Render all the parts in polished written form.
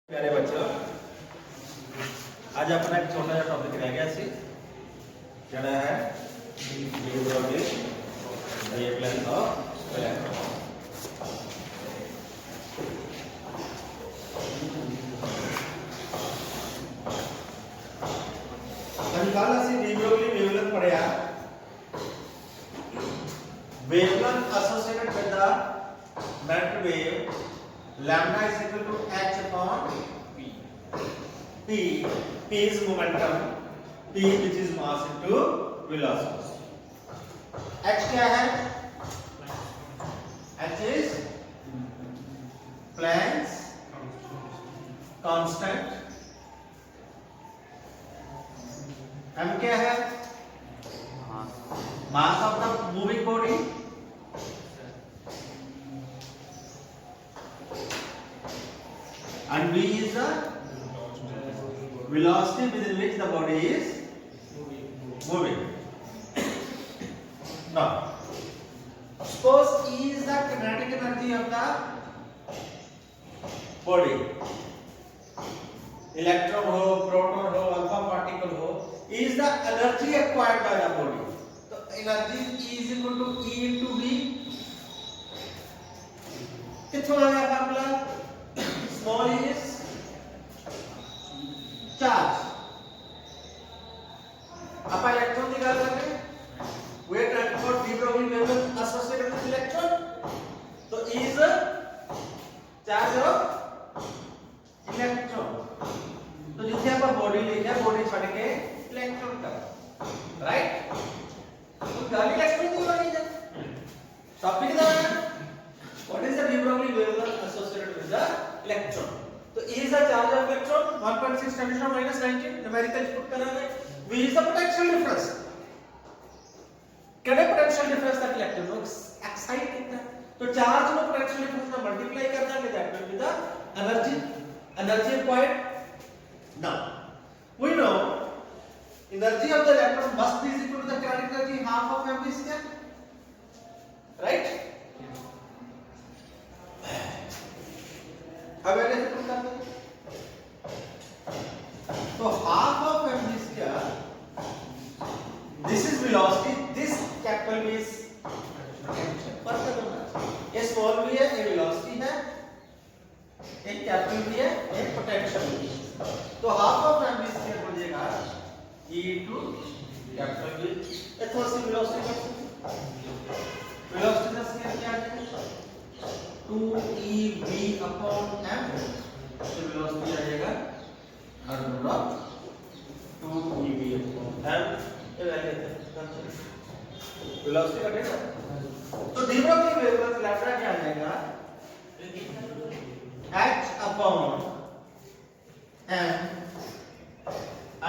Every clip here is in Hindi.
प्यारे बच्चों, आज अपना एक छोटा सा टॉपिक रह गया सी जड़ा है वेवलेंथ ऑफ इलेक्ट्रॉन। कल ਅਸੀਂ डी ब्रॉगली वेवलेंथ पढ़िया। Wavelength associated with the melt wave lambda is equal to h upon p. P is momentum, p which is mass into velocity. h क्या है? h is Planck's constant. m क्या है? mass of the moving body. And v is the velocity within which the body is moving. Now, suppose E is the kinetic energy of the body. Electron हो, proton हो, alpha particle हो, E is the energy acquired by the body. So energy E is equal to E into V. कितना आ गया फॉर्मूला? Small is charge. अब इलेक्ट्रॉन की बात करें, weight transport de Broglie wavelength associated with electron, तो is charge of electron. तो जिसे आप बॉडी लिखा है, बॉडी छोड़ के इलेक्ट्रॉन का, राइट? तो गाली इलेक्ट्रॉन की बात है। टॉपिक क्या है? What is the de Broglie wavelength associated with the electron? तो E is the charge of electron 1.6 × 10⁻19 numerical put करना है। V is the potential difference. क्या है potential difference that electron को excite करता है? तो charge को potential difference में multiply करना है, that will be the energy acquired. Now we know energy of the electron must be equal to the kinetic energy half of mv square, right? अब ऐसे पुट करते हैं, तो half of mv square, this is velocity, this capital V is potential. पर करना, ये small v है, ये velocity है, एक capital V है, एक potential V है। तो half of mv square हो जाएगा E into capital V। ये थोड़ी सी velocity का, velocity का स्केयर क्या है? 2ev upon m, तो वेलोसिटी आ जाएगा √ 2ev upon m। ये वेलोसिटी का डेटा, तो डी ब्रॉगली वेवलेंथ लैम्डा क्या आ जाएगा? h upon m √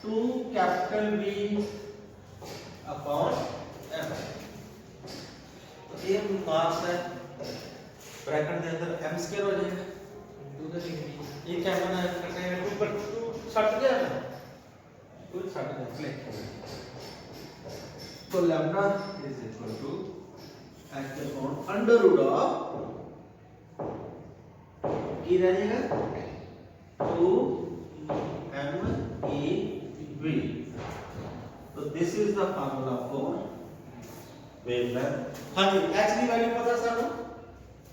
2 capital V upon m। ये मास है, ब्रैकेट के अंदर m स्क्वायर हो जाएगा, ये क्या बना है? करते हैं ऊपर 2 छट गया ना, 2 छट गया क्लिक, तो lambda is equal to h upon √ की रह जाएगा 2mev। तो this is the formula for wavelength. हाँ जी, h की वैल्यू पता सानू,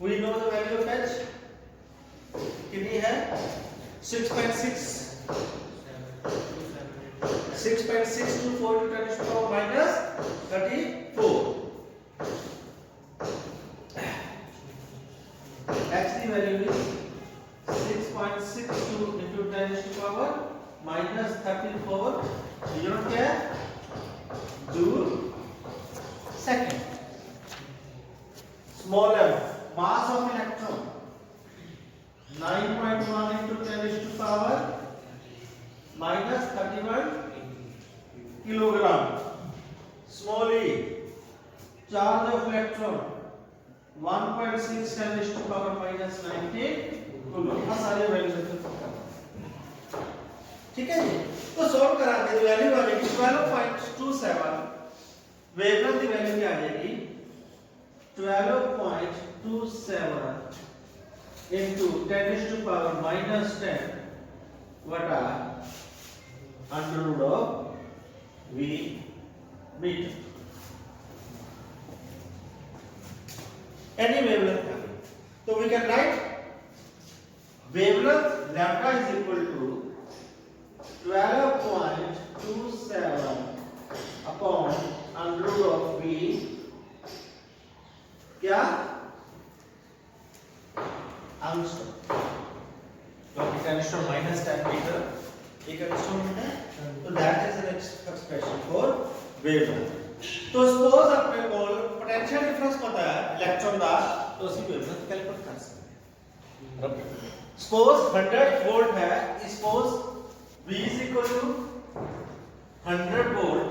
we know the value of h कितनी है? 6.6 6.624 to 10 to power minus 34। h की value is 6.62 into 10 to power minus 34। Unit क्या है? Joule second. Small m, mass of electron 9.1 into 10 to power minus 31 kilogram. Small e, charge of electron 1.6 10 to power minus 19 coulomb। ये सारे वैल्यू से ठीक है जी। तो सॉल्व कराते हैं, वैल्यू आ जाएगी 12.27, वेवलेंथ की वैल्यू क्या आ जाएगी? 12.27 into 10 is to power minus 10 बटा under root of v meter. Any wavelength है, तो we can write wavelength lambda is equal to 12.27 upon under root of v क्या angstrom, क्योंकि 10 to minus 10 मीटर एक angstrom है, तो that is an expression for wavelength. तो suppose अपने को पोटेंशियल डिफरेंस पता है इलेक्ट्रॉन का, तो उसी वेवलेंथ कैलकुलेट कर सकते हैं. suppose 100 वोल्ट है, suppose V is equal to 100 volt,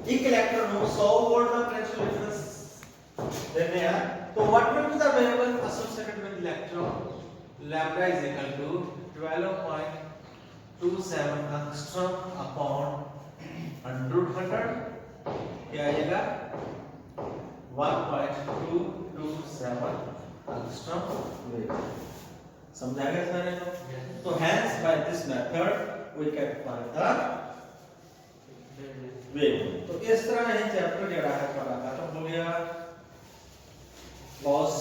एक इलेक्ट्रॉन को 100 वोल्ट का पोटेंशियल डिफरेंस देने हैं, तो what will be the wavelength associated with electron? Lambda is equal to 12.27 angstrom upon 100 क्या आएगा 1.227 angstrom wavelength. समझा गया सारे लोग? तो hence by this method we can find the wavelength. तो इस तरह ये चैप्टर जड़ा है पढ़ा खत्म हो गया. बॉस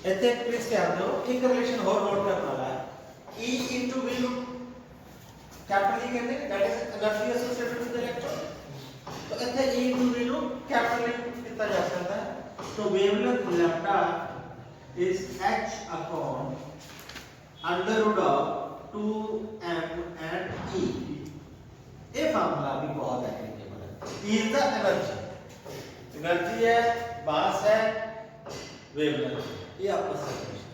इतने प्लीज ध्यान दो, एक रिलेशन और नोट करना है. E into V capital E कहते हैं, that is energy associated with the electron. तो इतने E into V capital E कितना जा सकता है, तो wavelength lambda is h upon under root of 2m and E. ये फार्मूला भी बहुत एप्लीकेबल है. E is the energy, energy है, मास है, वेवलेंथ, ये आपका सॉल्यूशन.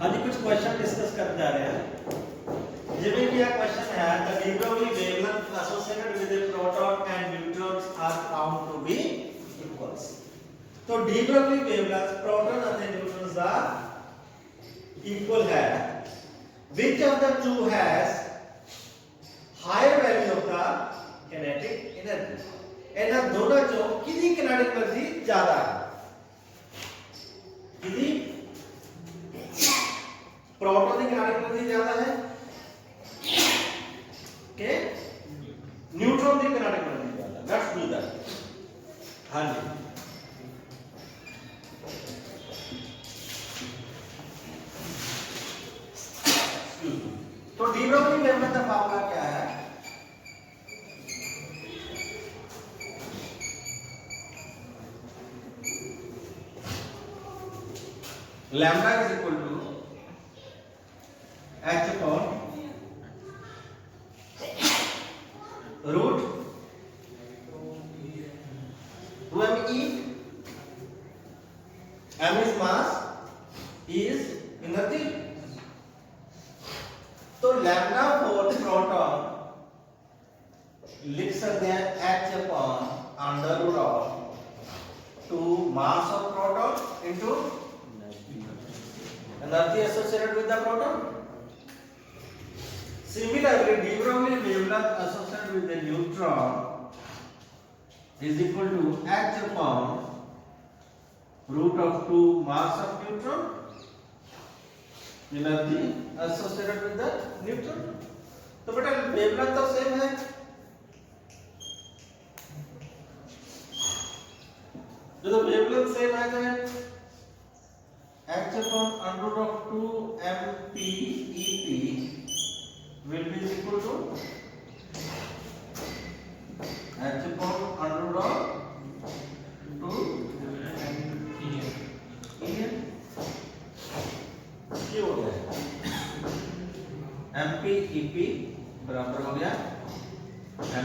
अभी कुछ क्वेश्चन डिस्कस करने जा रहे हैं. जिसमें कि यह क्वेश्चन है the de Broglie wavelength associated with a proton and neutrons are found to be equals. तो de Broglie wavelength proton and neutrons का equal है. Which of the two has higher value of the kinetic energy? ਇਹਨਾਂ ਦੋਨਾਂ ਚੋਂ ਕਿਹਦੀ kinetic energy ਜ਼ਿਆਦਾ ਹੈ? किसी प्रोटॉन की kinetic energy ज्यादा है के न्यूट्रॉन की kinetic energy ज्यादा? Let's do that. हां जी, तो de Broglie wavelength का फार्मूला क्या है? lambda is equal to h upon root 2m e. m is mass, e is energy. तो lambda for proton लिख सकते हैं h upon under root of 2 mass of proton into energy associated with the proton. Similarly, de Broglie wavelength associated with the neutron is equal to h upon root of 2 mass of neutron, energy associated with the neutron. तो बेटा wavelength तो सेम है. जो wavelength सेम है तो h upon under root of 2 mp ep will be equal to h upon under root of 2 em. ये हो गया mp ep बराबर हो गया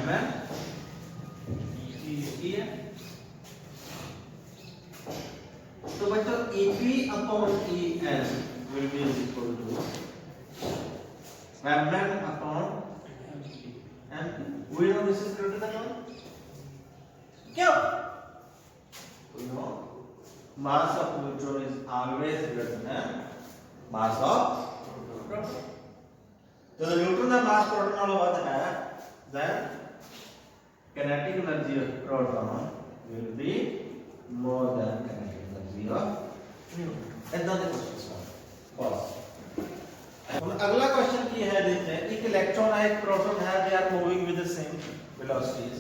mn em. तो बच्चों EP upon EN will be equal to Mn upon MP. We know this is greater than 1. क्यों? We know mass of neutron is always greater than mass of proton. तो न्यूट्रॉन का मास प्रोटॉन नालों ज़्यादा है, then kinetic energy of proton will be more than kinetic energy of Newton. इतना दे क्वेश्चन सॉल्व बस। अब अगला क्वेश्चन की है, देखते हैं एक इलेक्ट्रॉन है एक प्रोटॉन है, they are moving with the same velocities.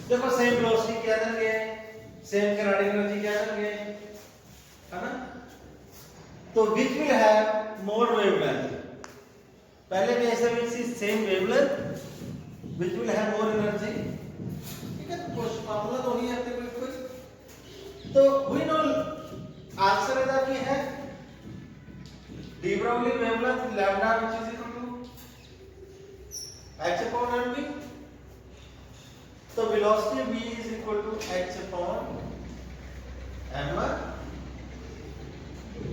देखो सेम वेलोसिटी क्या देंगे, सेम किनेटिक एनर्जी क्या देंगे, है ना। तो which will have more wavelength, पहले भी ऐसे भी same wavelength, which will have more energy. ठीक है, तो क्वेश्चन फॉर्मूला तो नहीं है कोई, तो वी नो आंसर इधर की है de Broglie wavelength lambda which is equal to h upon mv, so velocity v is equal to h upon m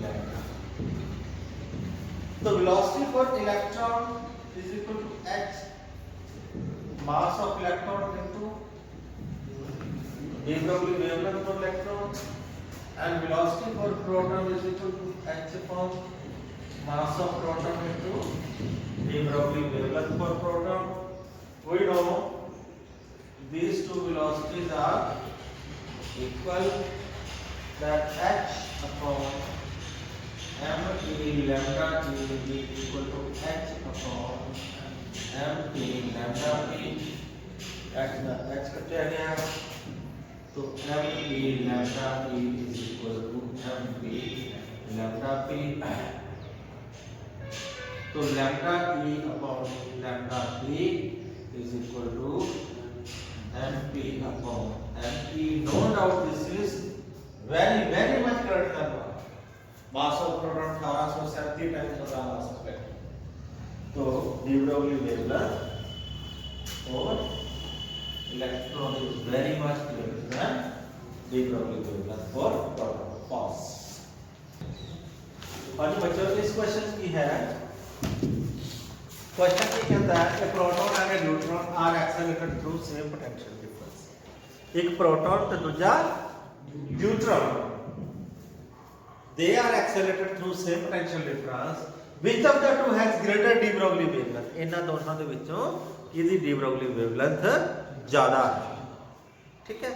lambda. So velocity for electron is equal to h mass of electron into de Broglie wavelength for electron, and velocity for proton is equal to h upon mass of proton into de Broglie wavelength for proton. We know these two velocities are equal, that h upon m e lambda t is equal to h upon m p lambda p, h कटे गया, तो m e lambda p is equal to m p lambda p, तो lambda e upon lambda p is equal to mp upon mp. No doubt this is very much critical. Mass of proton 1870 times of the mass of electron. तो de Broglie wavelength for electron is very much greater than de Broglie wavelength for proton. Pause. और बच्चों इस क्वेश्चन की है, क्वेश्चन ये कहता है कि proton and neutron are accelerated through same potential difference. एक प्रोटॉन तो दूसरा neutron, they are accelerated through same potential difference, which of the two has greater de Broglie wavelength। इन्हां दोनों ਦੇ ਵਿੱਚੋਂ ਕਿਹਦੀ de Broglie wavelength ज्यादा है। ठीक है,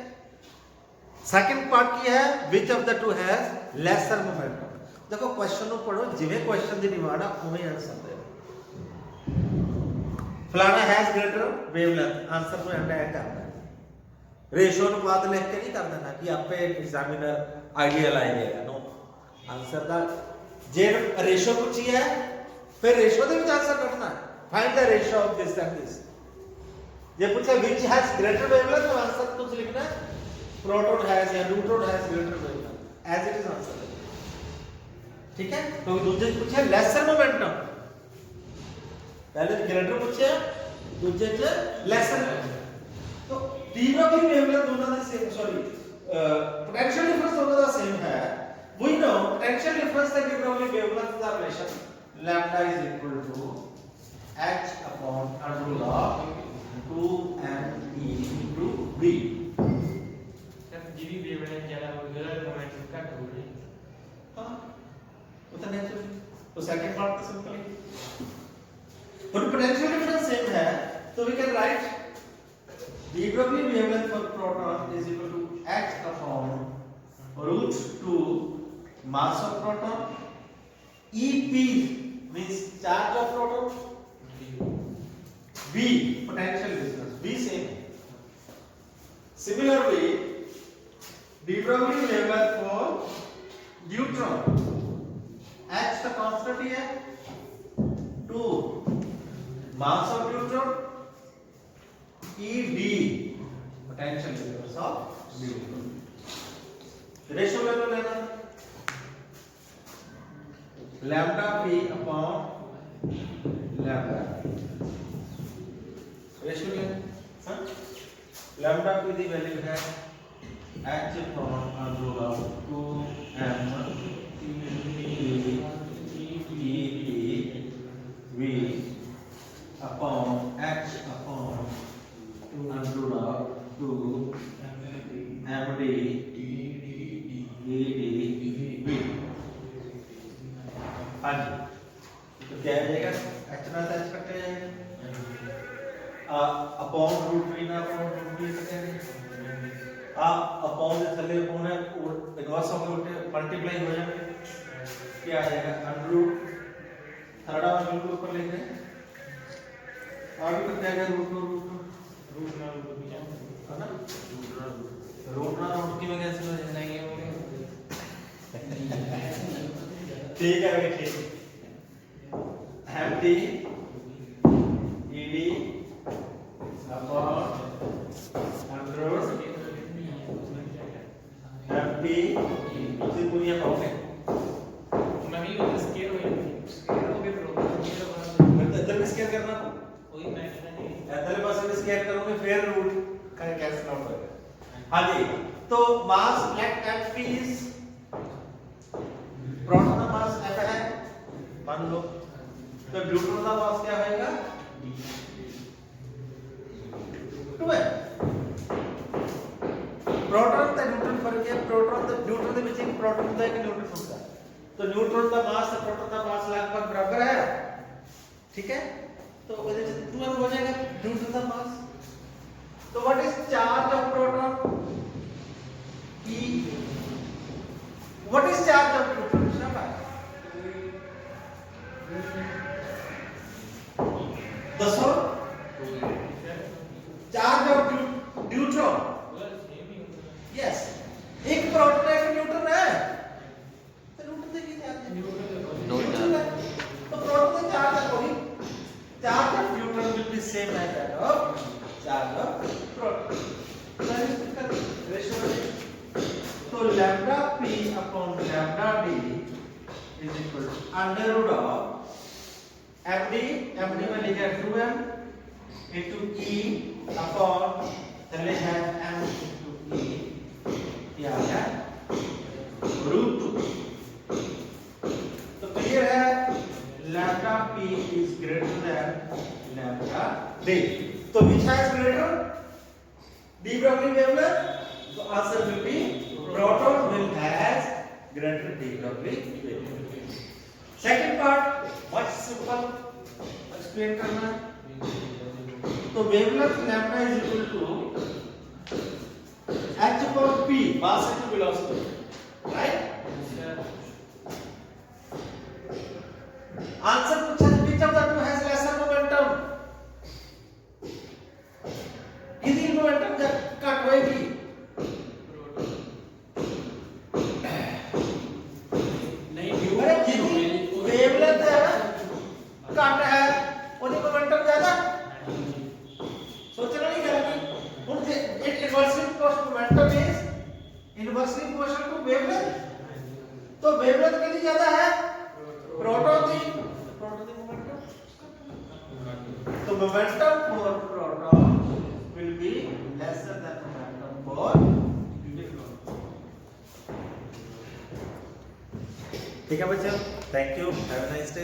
सेकंड पार्ट की है which of the two has lesser momentum. देखो क्वेश्चन ਨੂੰ पढ़ो, जिवें क्वेश्चन ਦੀ ਡਿਮਾਂਡ ਆ ਉਵੇਂ ਆਨਸਰ ਦੇ। फलाना हैज ग्रेटर वेवलेंथ, आंसर को एंड करना है, रेशो अनुपात लिख के नहीं कर देना कि आपे एग्जामिनर आइडियल आएगा। नो, आंसर दा जे रेशो पूछी है फिर रेशो दे विच आंसर करना है, find the ratio of this and this. जे पूछे व्हिच हैज ग्रेटर वेवलेंथ, तो आंसर कुछ लिखना है प्रोटॉन हैज या neutron has greater wavelength, as it is answer. ठीक है, तो दूसरे पूछे लेसर मोमेंटम, पहले ग्रेटर पूछे दूसरे च लेसर। तो de Broglie wavelength दोनों का सेम, सॉरी पोटेंशियल डिफरेंस दोनों का सेम है। We know potential difference the de Broglie wavelength का relation lambda is equal to h upon under root of 2m e into v। जब जीवी वेवलेंथ ज्यादा होगा मोमेंटम कट होगा। हां, उतना नेचुरल। तो सेकंड पार्ट तो सिंपल है, पर पोटेंशियल डिफरेंस सेम है, तो we can write de Broglie wavelength for proton is equal to h upon root 2 mass of proton, EP means charge of proton, V potential difference, V same। Similarly de Broglie wavelength for neutron, h का कांस्टेंट ही है 2 mass of neutron, ED potential difference of neutron। Ratio ले लो, लेना lambda p upon lambda, ratio ले, हाँ, lambda p की वैल्यू है h upon under root of 2m v upon h upon under root of 2 md v। हाँ जी, तो क्या आ जाएगा, h ना h कटे जाएगा, अपॉन रूट v ना अपॉन रूट v कटेगा। अपॉन से थले अपॉन है इनवर्स होके उल्टे मल्टीप्लाई हो जाएंगे, क्या आ जाएगा अंडर रूट थर्ड और बिल्कुल ऊपर लेंगे आगे तो क्या है रूट ना है ना रूट ना रूट की वजह से हो जाएंगे ठीक है बेटा ठीक MT ED upon under root MT से पूरी पाओगे नहीं वो स्केयर हो इधर भी स्केयर करना कोई मैं नहीं इधर पास भी स्केयर करोगे फिर रूट का कैंसिल आउट होगा। हाँ जी तो मास लेट एफ इज प्रोटॉन का मास एफ है मान लो तो न्यूट्रॉन का मास क्या होगा 2 है प्रोटॉन का न्यूट्रॉन पर क्या प्रोटॉन का न्यूट्रॉन के बीच एक प्रोटॉन होता है कि न्यूट्रॉन होता है तो न्यूट्रॉन का मास और प्रोटॉन का मास लगभग बराबर है ठीक है तो वजह से तुम्हारा हो जाएगा न्यूट्रॉन का मास तो what is charge of proton E what is charge of neutron शाबाश दसो चार्ज ऑफ न्यूट्रॉन यस एक प्रोटॉन एक न्यूट्रॉन है तो न्यूट्रॉन देखिए चार्ज न्यूट्रॉन तो प्रोटॉन का चार्ज है कोई charge of neutron will be same as that of charge of proton तो रेशियो तो lambda p upon lambda d is equal to under root of md में लिखा 2m into e अपॉन चले है m into e क्या है रूट 2 तो क्लियर है lambda p is greater than lambda d तो which has greater de Broglie wavelength so answer will be proton will has greater de Broglie wavelength second part much simple explain करना तो wavelength lambda is equal to h upon p mass into velocity right answer पूछा which of the two has lesser momentum किसी मोमेंटम कट होएगी नहीं अरे जितनी वेवलेंथ है ना कट है उतनी मोमेंटम ज्यादा सोचना नहीं करेगी उनसे it inversely proportional momentum is inversely proportional to wavelength तो वेवलेंथ कितनी ज्यादा है प्रोटॉन की मोमेंटम तो momentum for proton will be lesser than momentum for electron ठीक है बच्चों thank you have a nice day